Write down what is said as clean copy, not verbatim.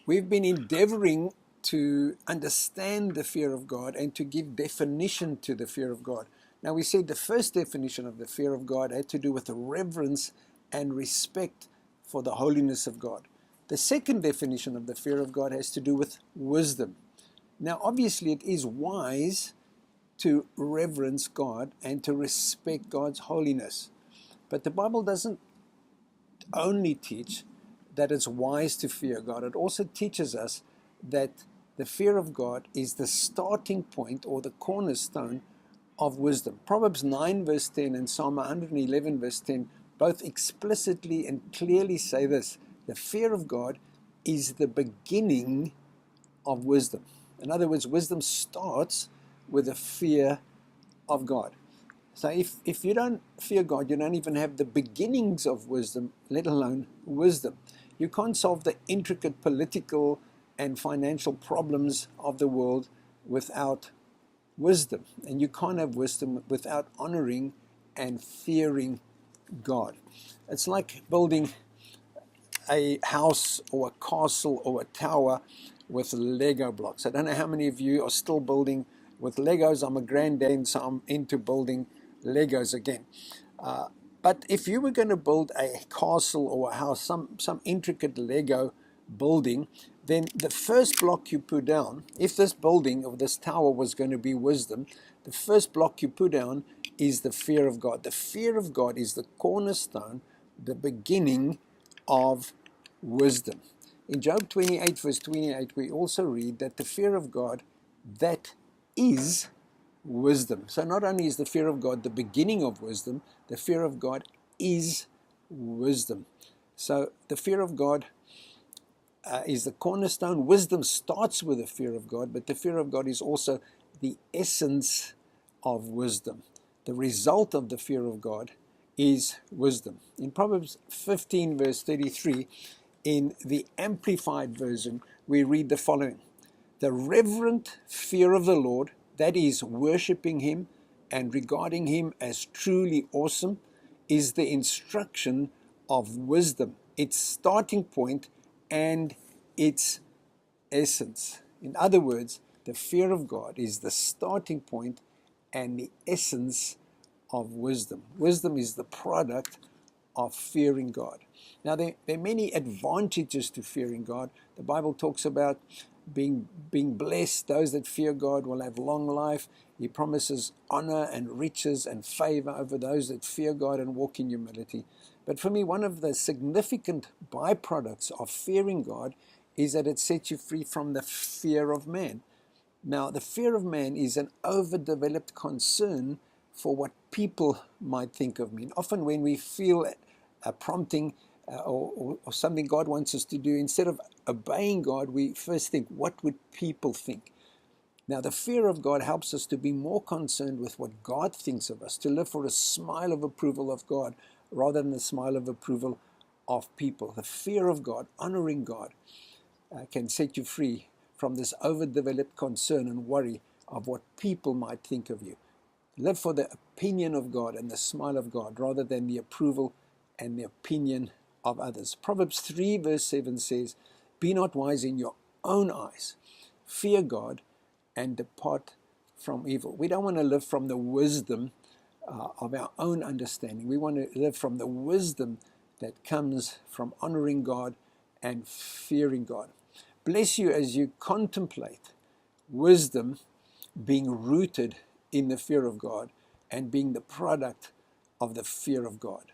We've been endeavoring to understand the fear of God and to give definition to the fear of God. Now, we said the first definition of the fear of God had to do with the reverence and respect for the holiness of God. The second definition of the fear of God has to do with wisdom. Now, obviously, it is wise to reverence God and to respect God's holiness. But the Bible doesn't only teach that it's wise to fear God. It also teaches us that the fear of God is the starting point or the cornerstone of wisdom. Proverbs 9 verse 10 and Psalm 111 verse 10 both explicitly and clearly say this: the fear of God is the beginning of wisdom. In other words, wisdom starts with the fear of God. So if you don't fear God, you don't even have the beginnings of wisdom, let alone wisdom. You can't solve the intricate political and financial problems of the world without wisdom. And you can't have wisdom without honoring and fearing God. It's like building a house or a castle or a tower with Lego blocks. I don't know how many of you are still building with Legos. I'm a granddad, so I'm into building Legos again. But if you were going to build a castle or a house, some intricate Lego building, then the first block you put down, if this building or this tower was going to be wisdom, the first block you put down is the fear of God. The fear of God is the cornerstone, the beginning of wisdom. In Job 28 verse 28, we also read that the fear of God, that is wisdom. So not only is the fear of God the beginning of wisdom, the fear of God is wisdom. So the fear of God is the cornerstone. Wisdom starts with the fear of God, but the fear of God is also the essence of wisdom. The result of the fear of God is wisdom. In Proverbs 15 verse 33, in the Amplified Version, we read the following: the reverent fear of the Lord, that is, worshiping Him and regarding Him as truly awesome, is the instruction of wisdom, its starting point and its essence. In other words, the fear of God is the starting point and the essence of wisdom. Wisdom is the product of fearing God. Now, there are many advantages to fearing God. The Bible talks about being blessed. Those that fear God will have long life. He promises honor and riches and favor over those that fear God and walk in humility. But for me, one of the significant byproducts of fearing God is that it sets you free from the fear of man. Now, the fear of man is an overdeveloped concern for what people might think of me. And often when we feel a prompting or something God wants us to do, instead of obeying God, we first think, what would people think? Now, the fear of God helps us to be more concerned with what God thinks of us, to live for a smile of approval of God rather than a smile of approval of people. The fear of God, honoring God, can set you free from this overdeveloped concern and worry of what people might think of you. Live for the opinion of God and the smile of God rather than the approval and the opinion of others. Proverbs 3 verse 7 says, be not wise in your own eyes. Fear God and depart from evil. We don't want to live from the wisdom of our own understanding. We want to live from the wisdom that comes from honoring God and fearing God. Bless you as you contemplate wisdom being rooted in the fear of God and being the product of the fear of God.